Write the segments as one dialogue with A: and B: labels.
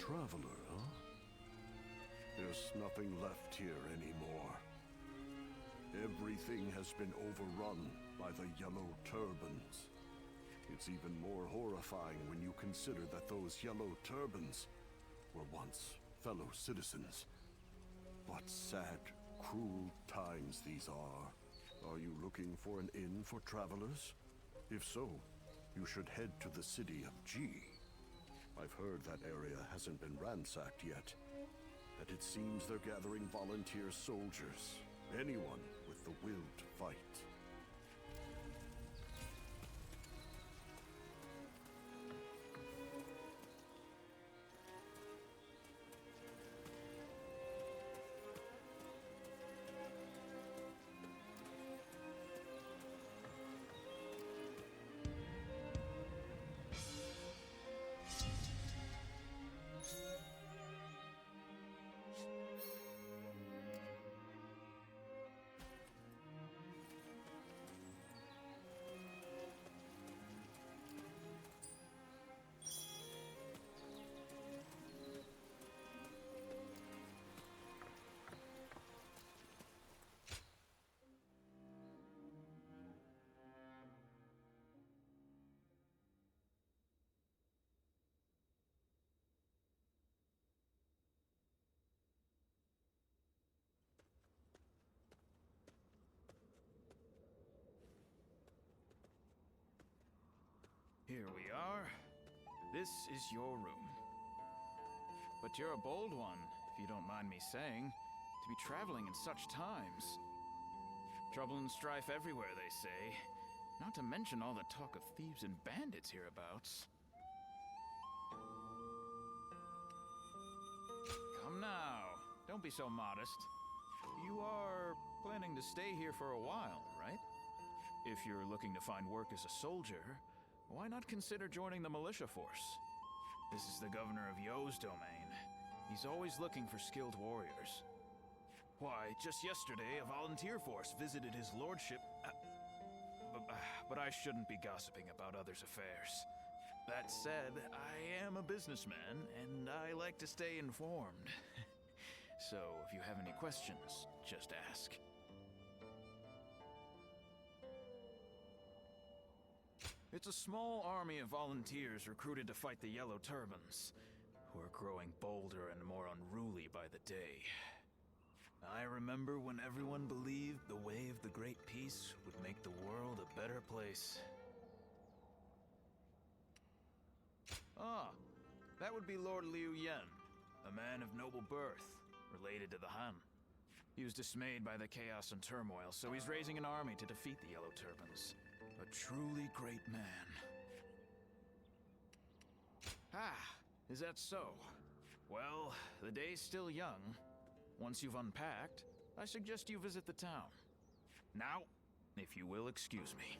A: traveler, huh? There's nothing left here anymore. Everything has been overrun by the Yellow Turbans. It's even more horrifying when you consider that those Yellow Turbans were once fellow citizens. What sad, cruel times these are. Are you looking for an inn for travelers? If so, you should head to the city of G. I've heard that area hasn't been ransacked yet, and it seems they're gathering volunteer soldiers, anyone with the will to fight.
B: Here we are. This is your room. But you're a bold one, if you don't mind me saying, to be traveling in such times. Trouble and strife everywhere, they say. Not to mention all the talk of thieves and bandits hereabouts. Come now, don't be so modest. You are planning to stay here for a while, right? If you're looking to find work as a soldier, why not consider joining the militia force? This is the governor of Yo's domain. He's always looking for skilled warriors. Why, just yesterday, a volunteer force visited his lordship. But I shouldn't be gossiping about others' affairs. That said, I am a businessman, and I like to stay informed. So, if you have any questions, just ask. It's a small army of volunteers recruited to fight the Yellow Turbans, who are growing bolder and more unruly by the day. I remember when everyone believed the way of the Great Peace would make the world a better place. Ah, that would be Lord Liu Yen, a man of noble birth, related to the Han. He was dismayed by the chaos and turmoil, so he's raising an army to defeat the Yellow Turbans. A truly great man. Ah, is that so? Well, the day's still young. Once you've unpacked, I suggest you visit the town. Now, if you will excuse me.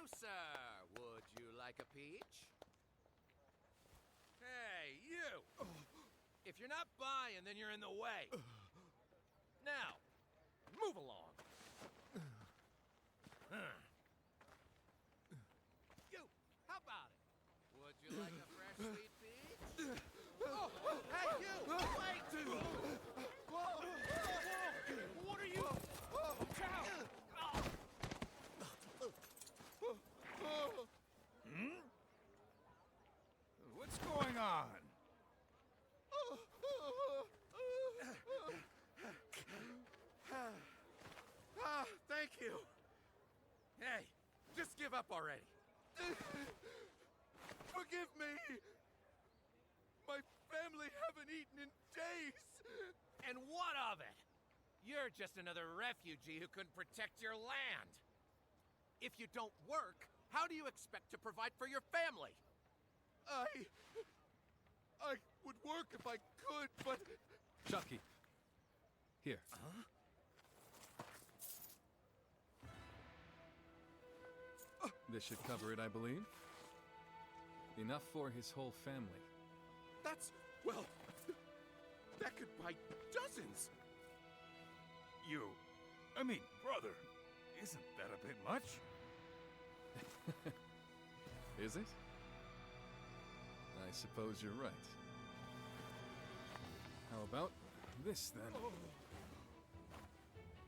C: Hello, sir. Would you like a peach? Hey, you! If you're not buying, then you're in the way. Now, move along. You, how about it? Would you like a fresh sweet peach? Oh, hey, you! Wait! Whoa! What are you?
B: What's going on?
C: Thank you. Hey, just give up already.
D: Forgive me! My family haven't eaten in days!
C: And what of it? You're just another refugee who couldn't protect your land. If you don't work, how do you expect to provide for your family?
D: I would work if I could, but...
E: Chucky. Here. This should cover it, I believe. Enough for his whole family.
D: That's... well... that could buy dozens!
B: Brother, isn't that a bit much?
E: Is it? I suppose you're right. How about this, then?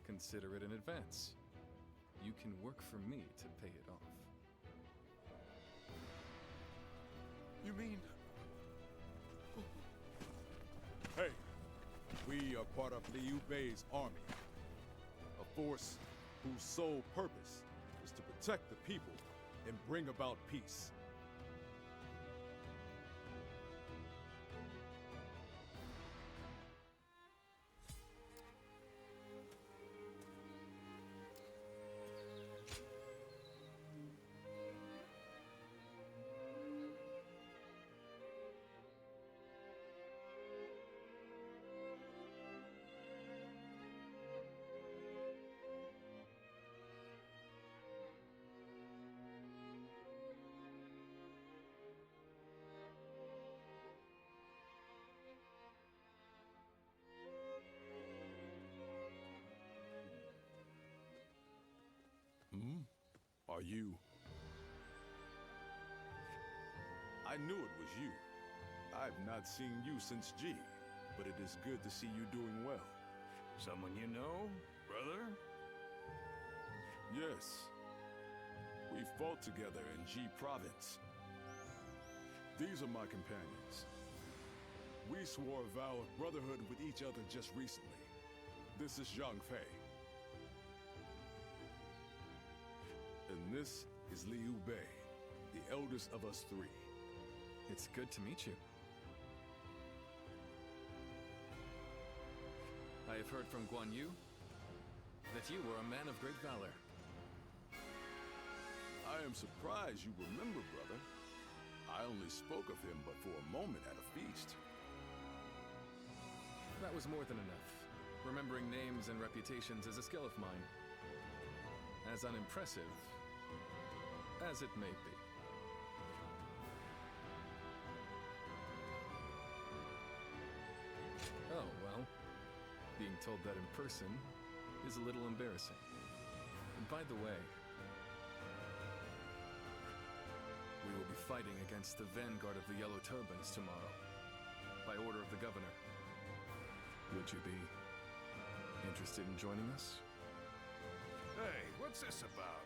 E: Consider it in advance. You can work for me to pay it off.
D: You mean... Hey, we are part of Liu Bei's army. A force whose sole purpose is to protect the people and bring about peace. Are you? I knew it was you. I've not seen you since G, but it is good to see you doing well.
B: Someone you know, brother?
D: Yes. We fought together in G Province. These are my companions. We swore a vow of brotherhood with each other just recently. This is Zhang Fei. And this is Liu Bei, the eldest of us three.
E: It's good to meet you. I have heard from Guan Yu that you were a man of great valor.
D: I am surprised you remember, brother. I only spoke of him but for a moment at a feast.
E: That was more than enough. Remembering names and reputations is a skill of mine. As unimpressive as it may be. Oh, well, being told that in person is a little embarrassing. And by the way, we will be fighting against the vanguard of the Yellow Turbans tomorrow, by order of the governor. Would you be interested in joining us?
B: Hey, what's this about?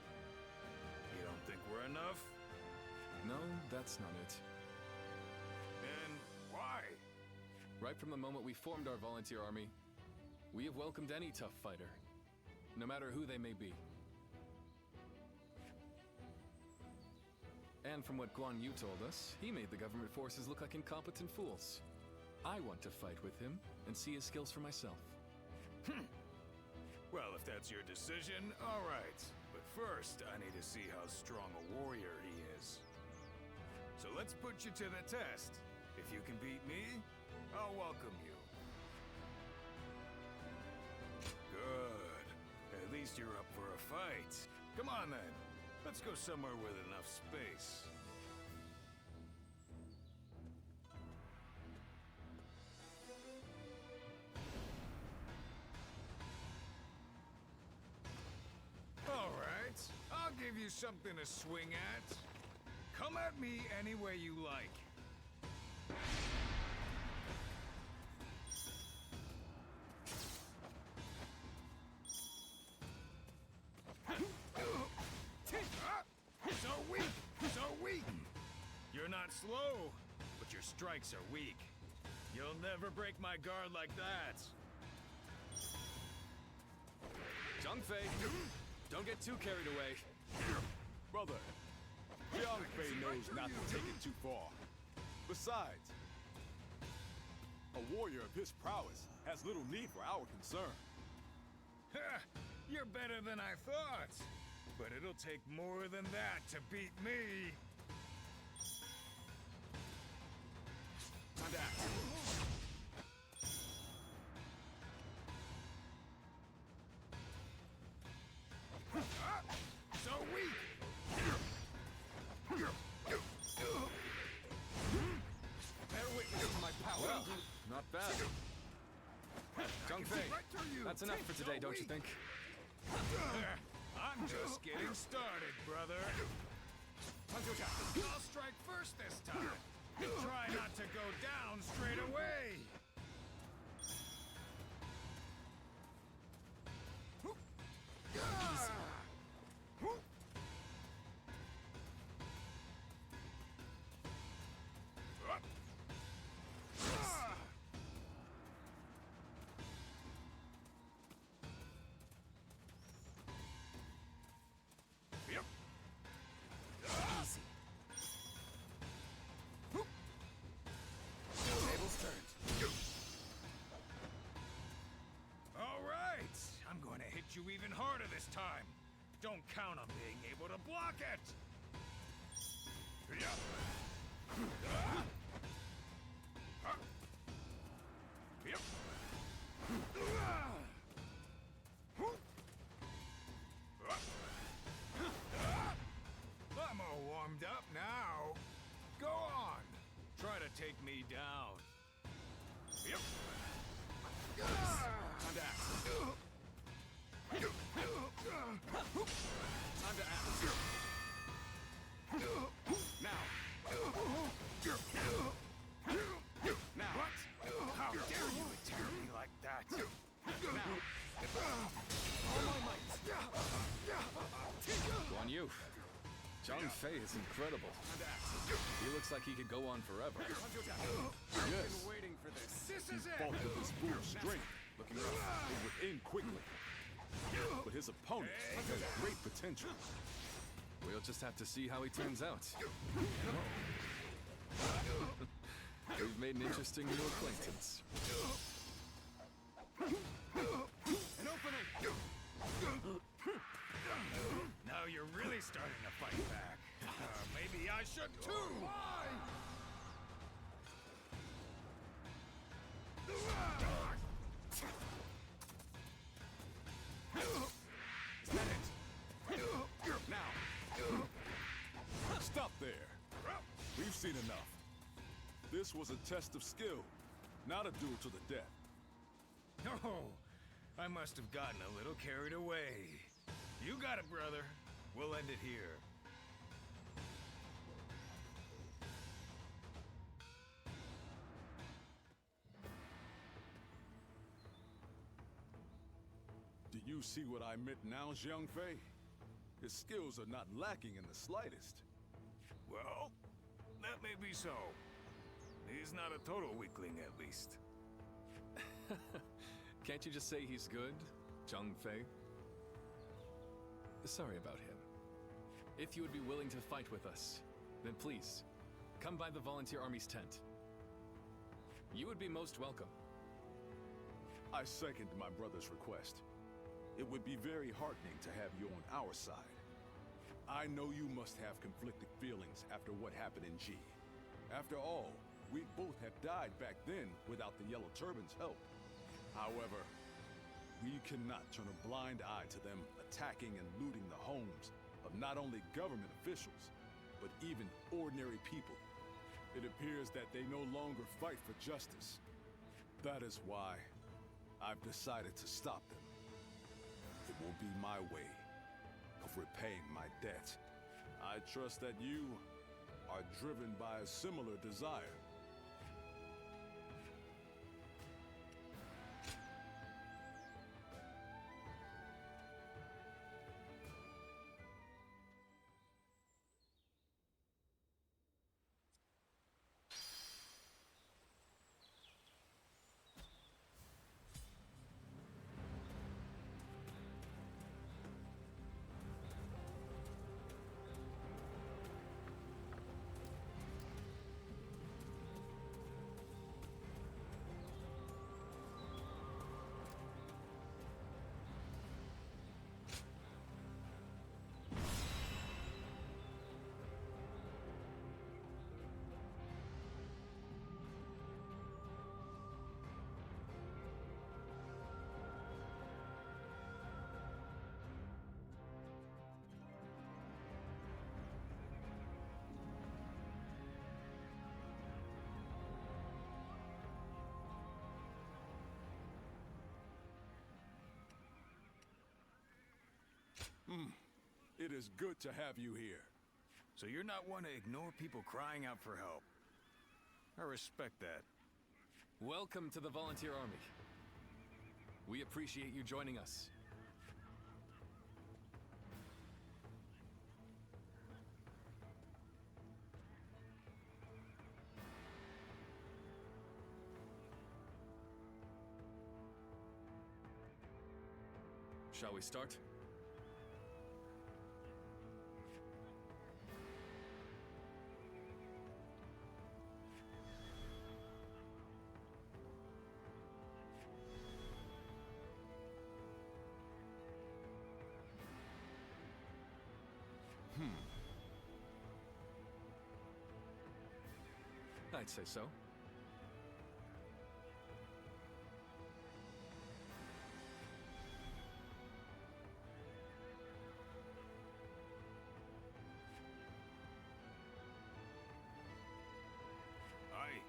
B: You don't think we're enough?
E: No, that's not it.
B: And why?
E: Right from the moment we formed our volunteer army, we have welcomed any tough fighter, no matter who they may be. And from what Guan Yu told us, he made the government forces look like incompetent fools. I want to fight with him and see his skills for myself.
B: Well, if that's your decision, all right. But first, I need to see how strong a warrior he is. So let's put you to the test. If you can beat me, I'll welcome you. Good. At least you're up for a fight. Come on then.
C: Let's go somewhere with enough space. All right, I'll give you something to swing at. Come at me any way you like. So weak! So weak! You're not slow, but your strikes are weak. You'll never break my guard like that.
E: Zhang Fei, don't get too carried away.
D: Brother, Zhang Fei knows not to take it too far. Besides, a warrior of his prowess has little need for our concern.
C: You're better than I thought. But it'll take more than that to beat me.
E: Time to act.
C: So weak!
E: Bear witness to my power. Well, not bad. Zhang Fei, that's enough for today, don't you think?
C: I'm just getting started, brother. I'll strike first this time. Try not to go down straight away. Yep.
E: Easy. Tables turned.
C: All right. I'm going to hit you even harder this time. Don't count on being able to block it. Yep. Yep. I'm all warmed up now. Go on. Try to take me down. Yep.
E: Time to act. Time to act. Now. Now.
C: What? How dare you attack me like that?
E: Now. All my might. Go on you. Zhang Fei is incredible. He looks like he could go on forever.
D: Yes,
E: Waiting for this.
C: This is it.
D: fought with his full strength,
E: Looking rough.
D: and would end quickly. But his opponent has great potential.
E: We'll just have to see how he turns out. We've made an interesting new acquaintance.
C: An opening. Now you're really starting to fight back. Maybe I should too.
E: Is that it? Now.
D: Stop there. We've seen enough. This was a test of skill, not a duel to the death.
C: Oh, I must have gotten a little carried away. You got it, brother. We'll end it here.
D: Do you see what I meant now, Zhang Fei? His skills are not lacking in the slightest.
C: Well, that may be so. He's not a total weakling, at least.
E: Can't you just say he's good, Zhang Fei? Sorry about him. If you would be willing to fight with us, then please, come by the Volunteer Army's tent. You would be most welcome.
D: I second my brother's request. It would be very heartening to have you on our side. I know you must have conflicted feelings after what happened in G. After all, we both have died back then without the Yellow Turban's help. However, we cannot turn a blind eye to them attacking and looting the homes of of not only government officials, but even ordinary people. It appears that they no longer fight for justice. That is why I've decided to stop them. It will be my way of repaying my debt. I trust that you are driven by a similar desire. It is good to have you here.
F: So you're not one to ignore people crying out for help. I respect that.
E: Welcome to the Volunteer Army. We appreciate you joining us. Shall we start? I'd say so.
F: Aye.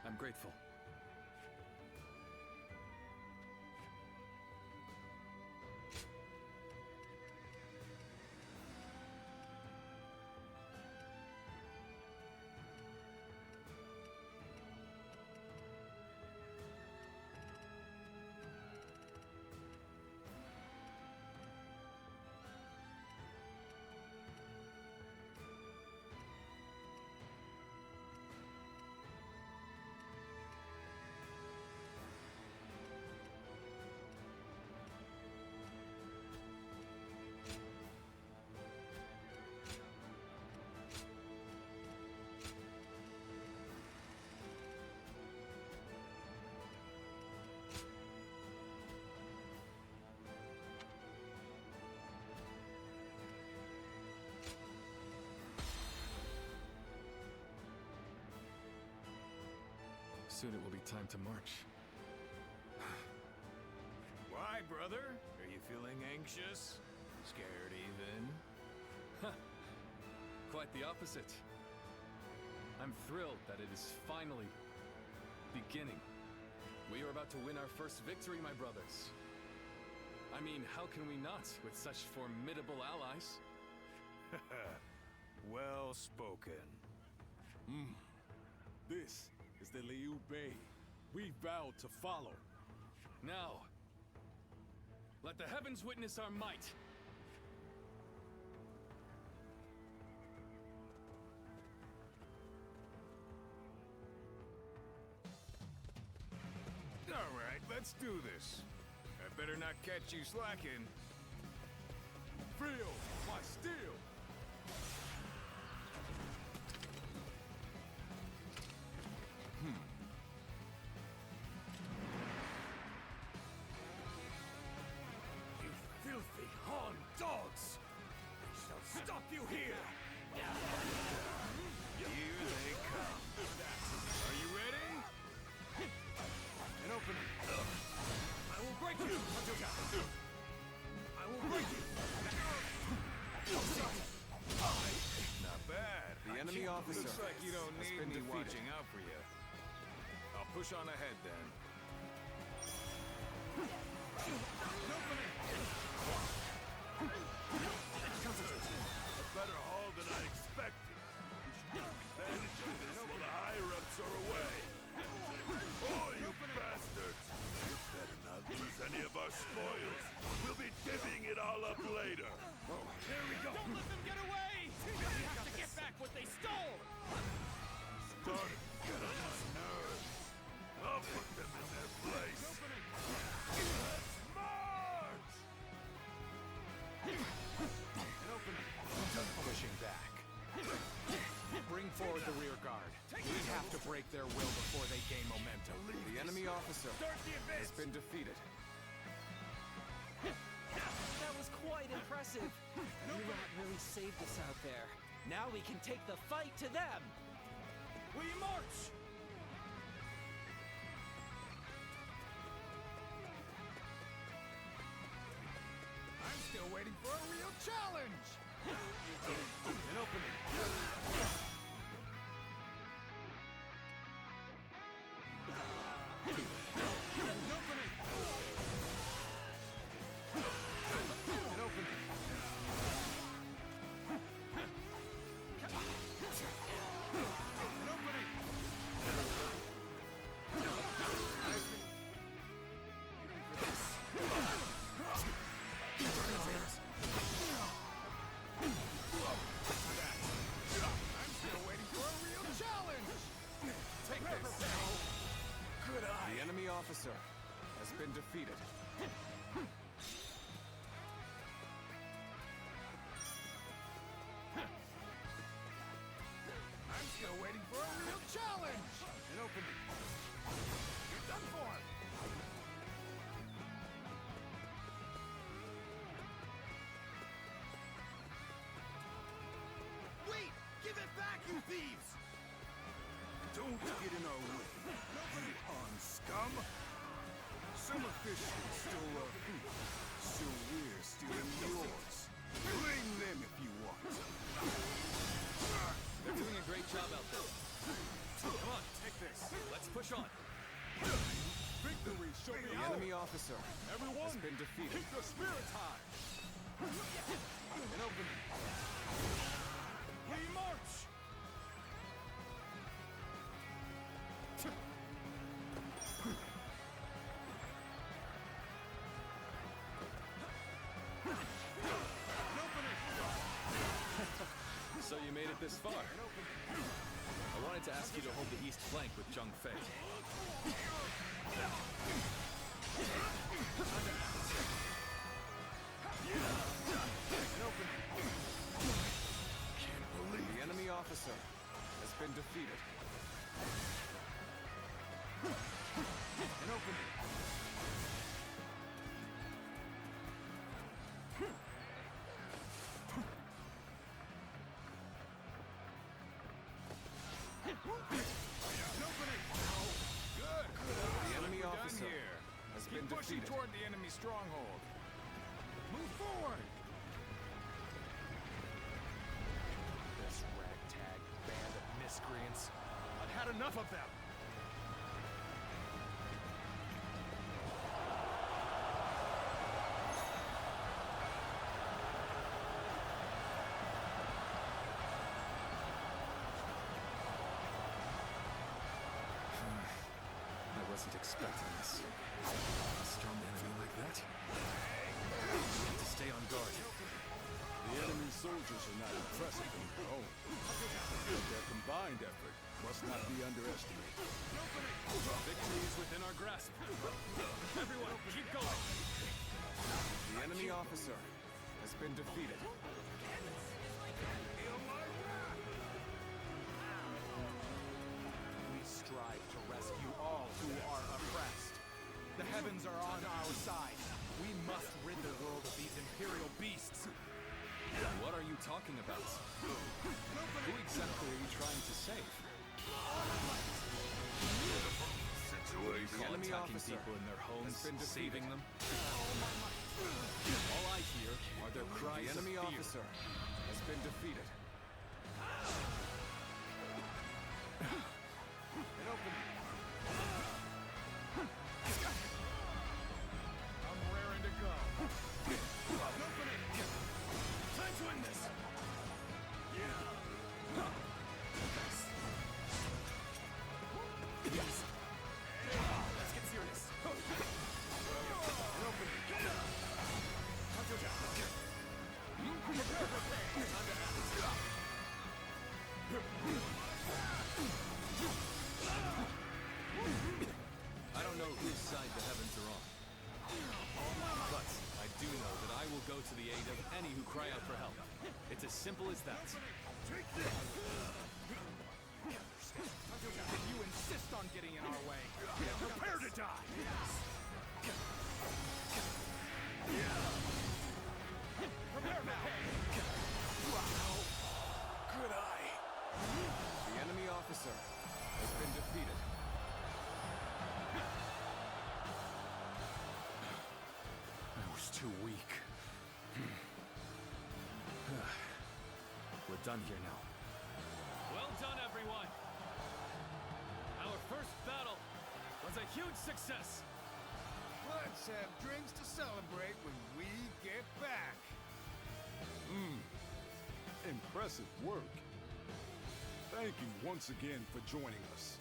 E: I'm grateful. Soon it will be time to march.
F: Why, brother? Are you feeling anxious? Scared even?
E: Quite the opposite. I'm thrilled that it is finally beginning. We are about to win our first victory, my brothers. I mean, how can we not with such formidable allies?
F: Well spoken.
D: This is the Liu Bei we vowed to follow.
E: Now, let the heavens witness our might.
F: All right, let's do this. I better not catch you slacking.
D: Feel my steel!
F: The enemy officer
D: Looks like you don't
F: has
D: need
F: been
D: me
F: defeated.
D: watching out for you. I'll push on ahead then.
A: A better haul than I expected. We should take advantage of this while the higher-ups are away. Oh, you bastards! You better not lose any of our spoils. We'll be divvying it all up later. Oh, here we go.
C: Don't let them get away! We have to get back what they stole!
A: Starting to get on my nerves. I'll put them in their place. Let's march!
G: Pushing back. Bring forward the rear guard. We have to break their will before they gain momentum.
F: The enemy officer has been defeated.
H: That was quite impressive. You lot really saved us out there. Now we can take the fight to them.
C: We march!
D: I'm still waiting for a real challenge!
F: An opening. An opening.
D: I'm still waiting for a real challenge! Take this! Good eye!
F: The enemy officer has been defeated.
D: I'm still waiting for a real challenge!
F: An opening.
D: You're done for!
C: Wait! Give it back, you thieves!
D: Don't get in our way, you on scum! Some officials stole our food, so we're stealing yours. Blame them if you want.
E: They're doing a great job out there. Come on, take this. Let's push on.
D: Victory shall be
F: The
D: ours!
F: enemy officer
D: Everyone,
F: has been defeated.
D: keep your spirits high!
F: An opening.
C: We march!
E: So you made it this far. I wanted to ask you to hold the east flank with Zhang Fei.
F: The enemy officer has been defeated. An opening. The enemy
D: We're done
F: officer
D: here.
F: has
D: Keep
F: been
D: pushing
F: defeated.
D: toward the enemy stronghold. Move forward!
G: This ragtag band of miscreants. I've had enough of them.
E: I wasn't expecting this. A strong enemy like that? We have to stay on guard.
D: The enemy soldiers are not impressive on their own. Their combined effort must not be underestimated.
E: Victory is within our grasp. Everyone, keep going.
F: The enemy officer has been defeated.
G: We strive to rescue all who are oppressed. The heavens are on our side. We must rid the world of these imperial beasts.
E: What are you talking about? Who exactly are you trying to save?
F: The
E: Call
F: enemy
E: attacking
F: officer
E: people in their homes,
F: has been defeated.
E: saving them? All I hear are their cries
F: The enemy
E: of fear.
F: officer has been defeated.
E: simple as that.
G: If you insist on getting in our way, prepare to die! Prepare now!
F: Good eye. The enemy officer has been defeated. I was too weak. We're done here now.
E: Well done, everyone! Our first battle was a huge success!
C: Let's have drinks to celebrate when we get back.
D: Impressive work. Thank you once again for joining us.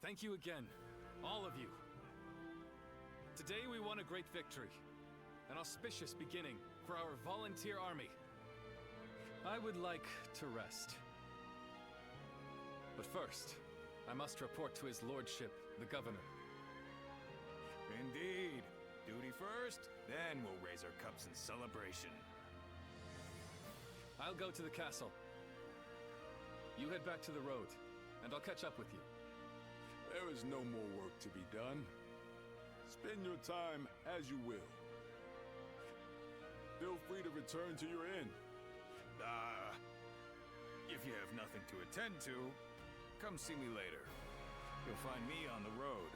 E: Thank you again, all of you. Today we won a great victory, an auspicious beginning for our volunteer army. I would like to rest. But first, I must report to his lordship, the governor.
F: Indeed. Duty first, then we'll raise our cups in celebration.
E: I'll go to the castle. You head back to the road, and I'll catch up with you.
D: There is no more work to be done. Spend your time as you will. Feel free to return to your inn.
F: If you have nothing to attend to, come see me later. You'll find me on the road.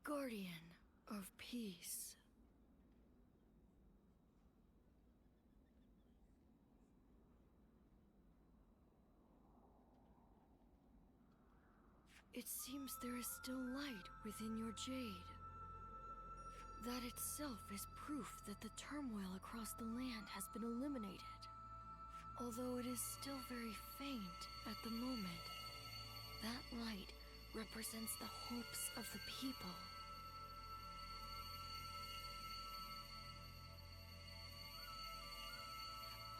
I: Guardian of Peace. It seems there is still light within your jade. That itself is proof that the turmoil across the land has been eliminated. Although it is still very faint at the moment, that light represents the hopes of the people.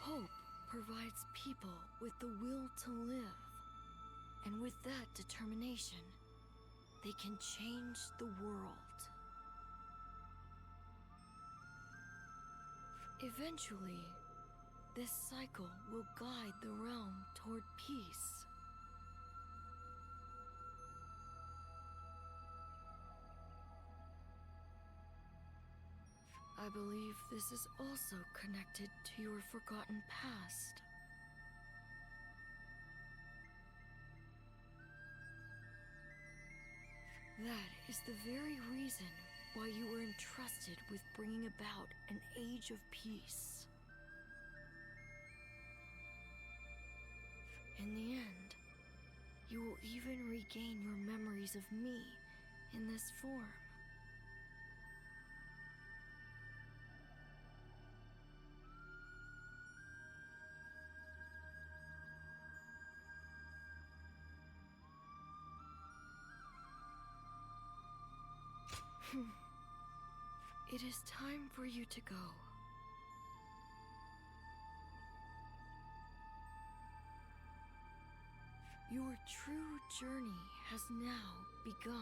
I: Hope provides people with the will to live. And with that determination, they can change the world. Eventually, this cycle will guide the realm toward peace. I believe this is also connected to your forgotten past. That is the very reason why you were entrusted with bringing about an age of peace. In the end, you will even regain your memories of me in this form. It is time for you to go. Your true journey has now begun.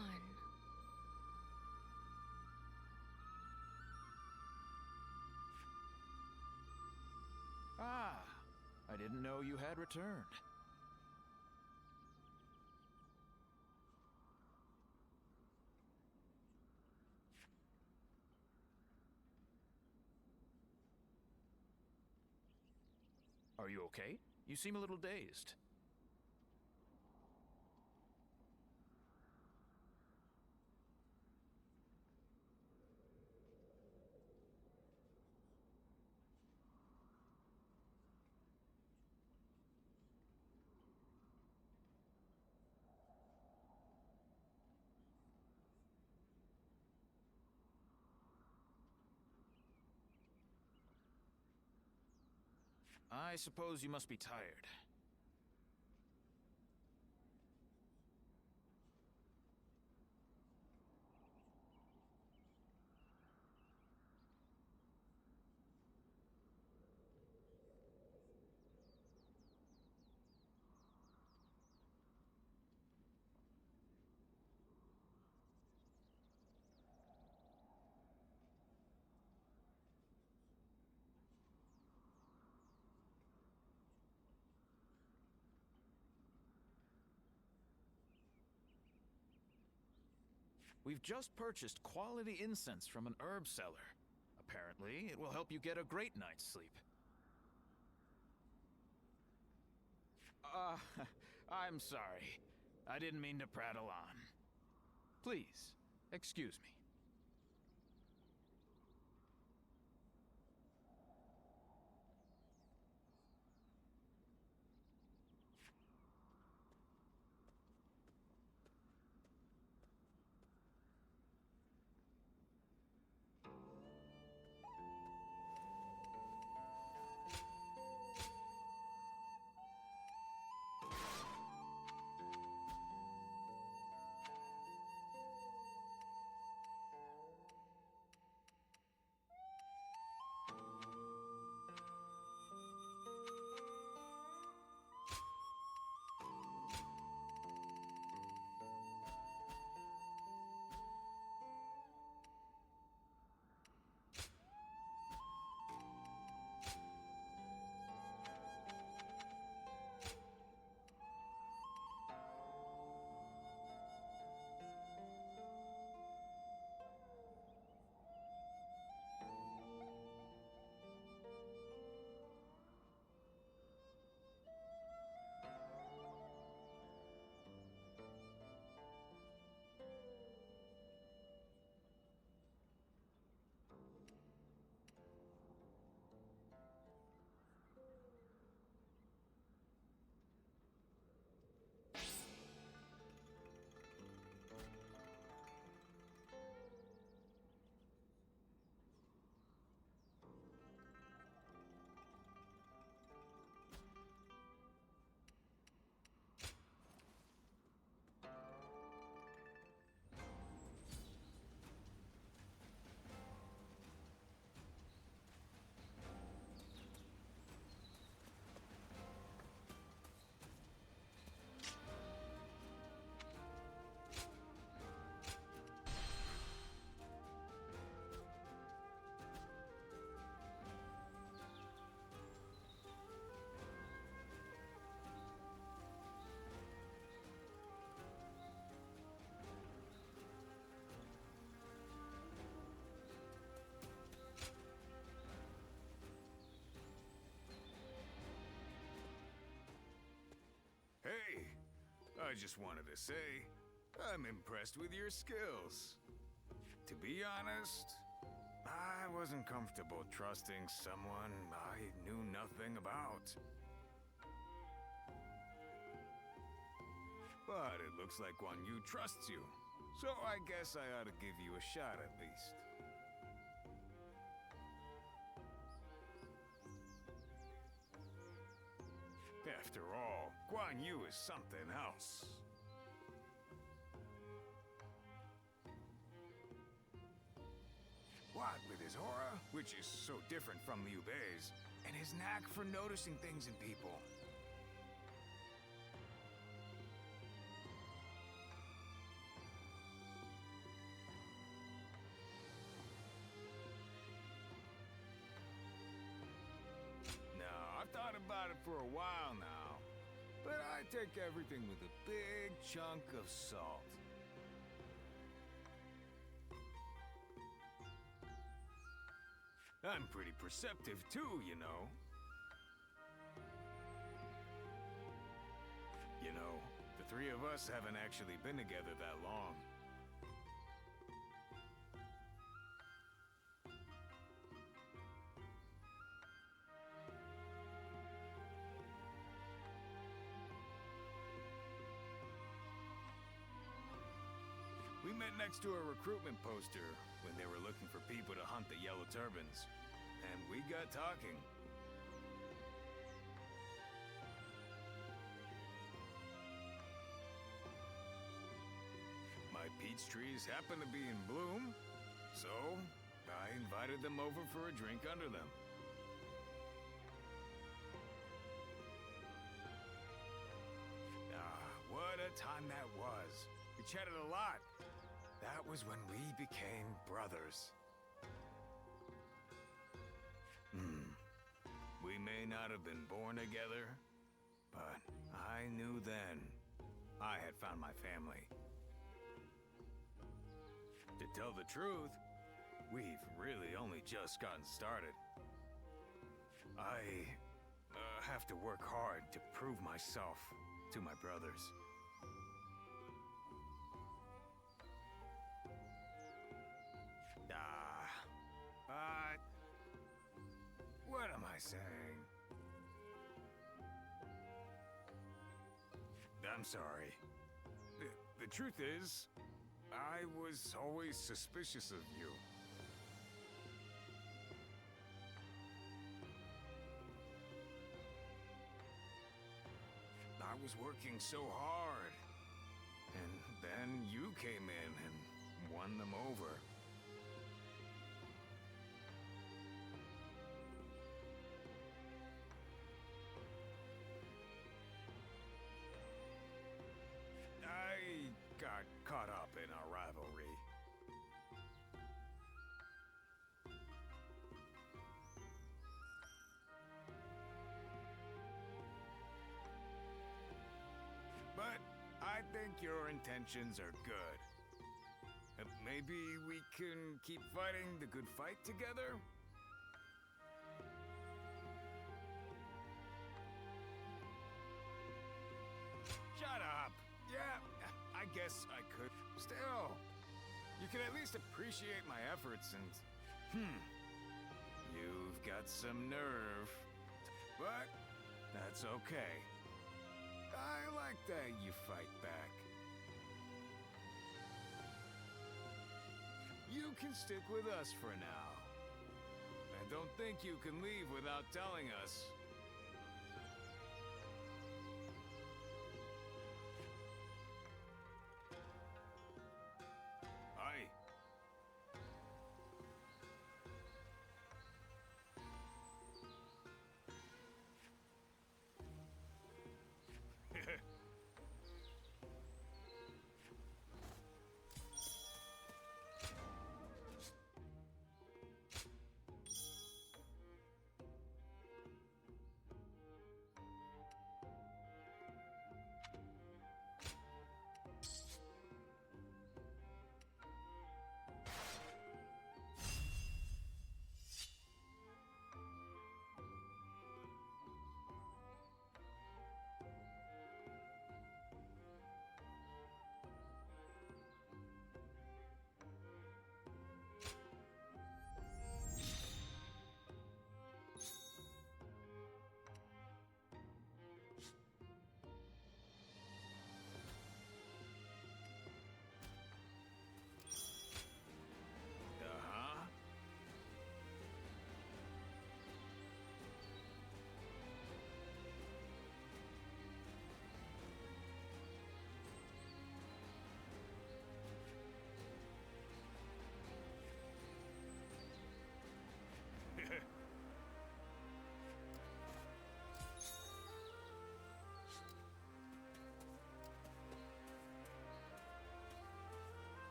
B: Ah, I didn't know you had returned. Are you okay? You seem a little dazed. I suppose you must be tired. We've just purchased quality incense from an herb seller. Apparently, it will help you get a great night's sleep. I'm sorry. I didn't mean to prattle on. Please, excuse me.
F: Hey, I just wanted to say, I'm impressed with your skills. to be honest, I wasn't comfortable trusting someone I knew nothing about. But it looks like Guan Yu trusts you, so I guess I ought to give you a shot at least. After all, Guan Yu is something else. What with his aura, which is so different from Liu Bei's, and his knack for noticing things in people. Now, I've thought about it for a while now, but I take everything with a big chunk of salt. I'm pretty perceptive too, you know. You know, the three of us haven't actually been together that long. We met next to a recruitment poster when they were looking for people to hunt the Yellow Turbans. And we got talking. My peach trees happen to be in bloom, so I invited them over for a drink under them. Ah, what a time that was. We chatted a lot. That was when we became brothers. We may not have been born together, but I knew then I had found my family. To tell the truth, we've really only just gotten started. I have to work hard to prove myself to my brothers. What am I saying? I'm sorry. The truth is, I was always suspicious of you. I was working so hard, and then you came in and won them over. Got caught up in our rivalry. But I think your intentions are good. Maybe we can keep fighting the good fight together? Shut up! Yeah, I guess I could. Still, you can at least appreciate my efforts and... You've got some nerve. But that's okay. I like that you fight back. You can stick with us for now. I don't think you can leave without telling us. Aye.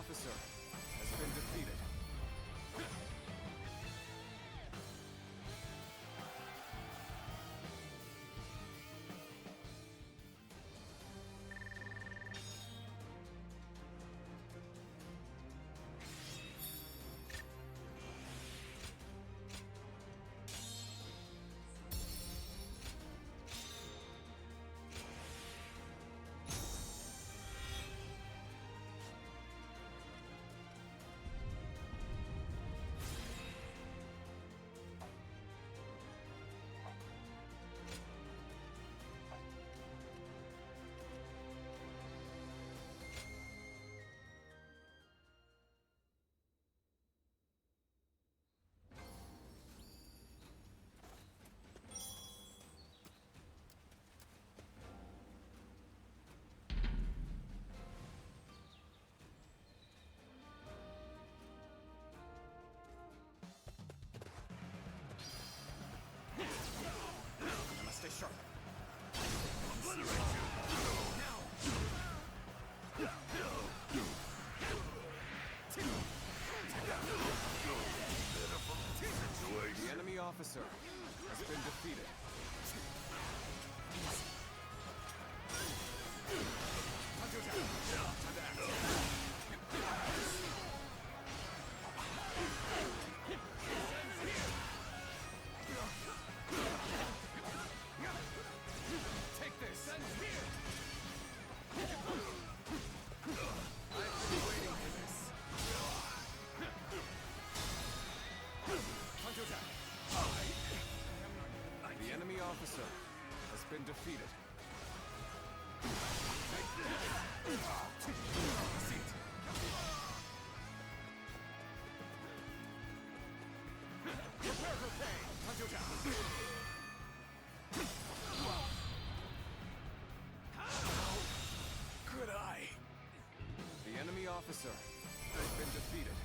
E: officer has been defeated.
G: Stay sharp.
E: The enemy officer has been defeated.
G: Take this.
E: The enemy officer has been defeated.
G: Prepare for pain.
E: Good eye. The enemy officer has been defeated.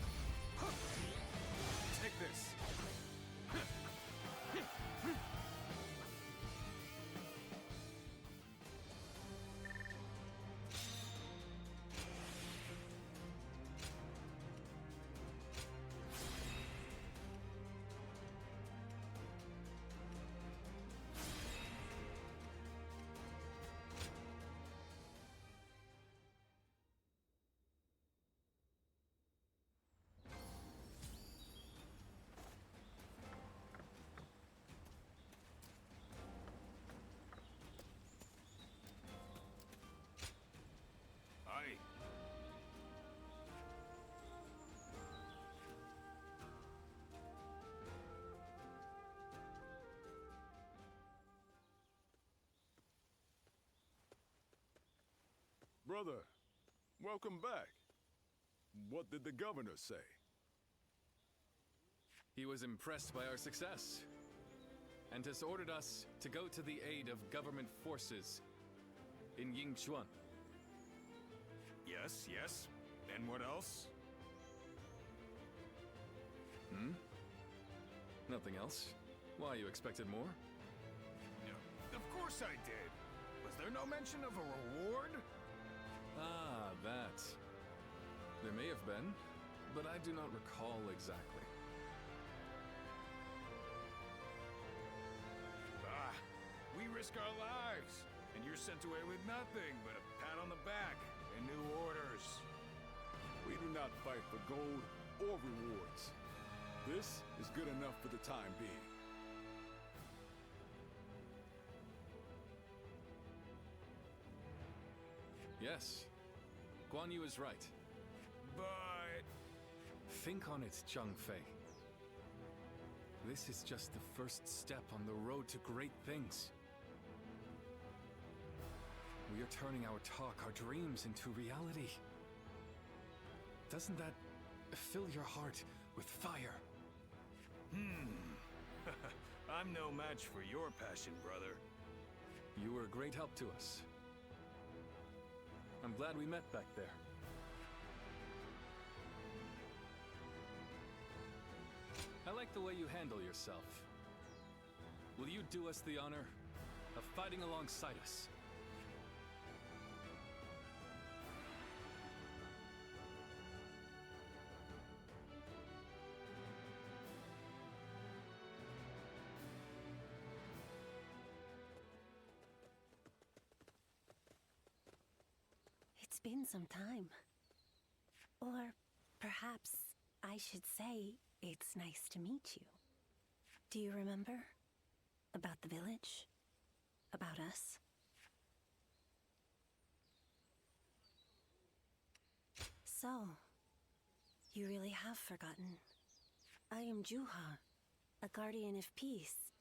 G: Take this.
F: Aye.
D: Brother, welcome back. What did the governor say?
E: He was impressed by our success and has ordered us to go to the aid of government forces in Yingchuan.
F: Yes, yes. And what else?
E: Nothing else? Why, you expected more?
F: Of course I did. Was there no mention of a reward?
E: Ah, that. There may have been, but I do not recall exactly.
F: Ah, we risk our lives, and you're sent away with nothing but a pat on the back and new orders.
D: We do not fight for gold or rewards. This is good enough for the time being.
E: Yes, Guan Yu is right.
F: But...
E: Think on it, Zhang Fei. This is just the first step on the road to great things. We are turning our talk, our dreams into reality. Doesn't that fill your heart with fire?
F: I'm no match for your passion, brother.
E: You were a great help to us. I'm glad we met back there. I like the way you handle yourself. Will you do us the honor of fighting alongside us?
J: been some time. Or perhaps I should say it's nice to meet you. Do you remember? About the village? About us? So, you really have forgotten. I am Juha, a guardian of peace,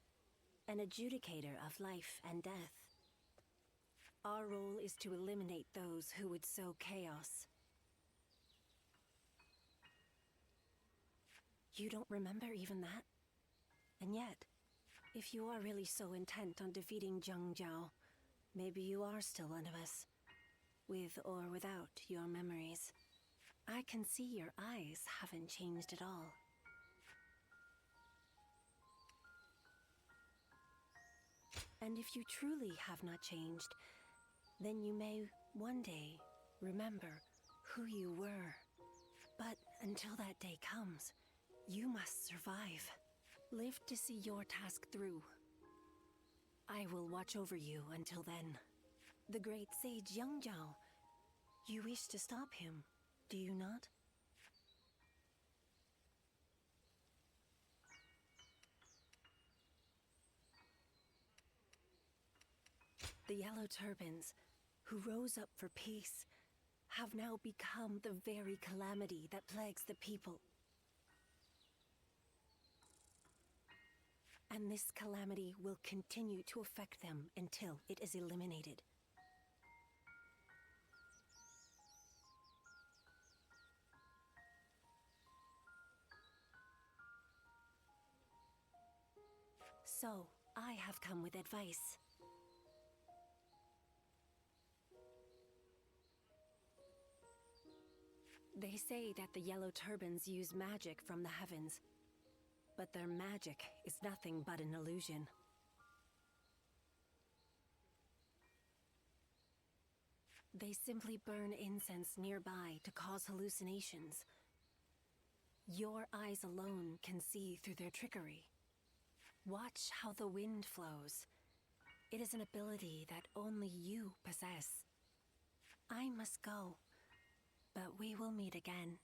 J: an adjudicator of life and death. Our role is to eliminate those who would sow chaos. You don't remember even that? And yet, if you are really so intent on defeating Zhang Jiao, maybe you are still one of us, with or without your memories. I can see your eyes haven't changed at all. And if you truly have not changed, then you may one day remember who you were. But until that day comes, you must survive. Live to see your task through. I will watch over you until then. The great sage Yang Jiao. You wish to stop him, do you not? The Yellow Turbans, who rose up for peace, have now become the very calamity that plagues the people. And this calamity will continue to affect them until it is eliminated. So, I have come with advice. They say that the Yellow Turbans use magic from the heavens, but their magic is nothing but an illusion. They simply burn incense nearby to cause hallucinations. Your eyes alone can see through their trickery. Watch how the wind flows. It is an ability that only you possess. I must go, but we will meet again.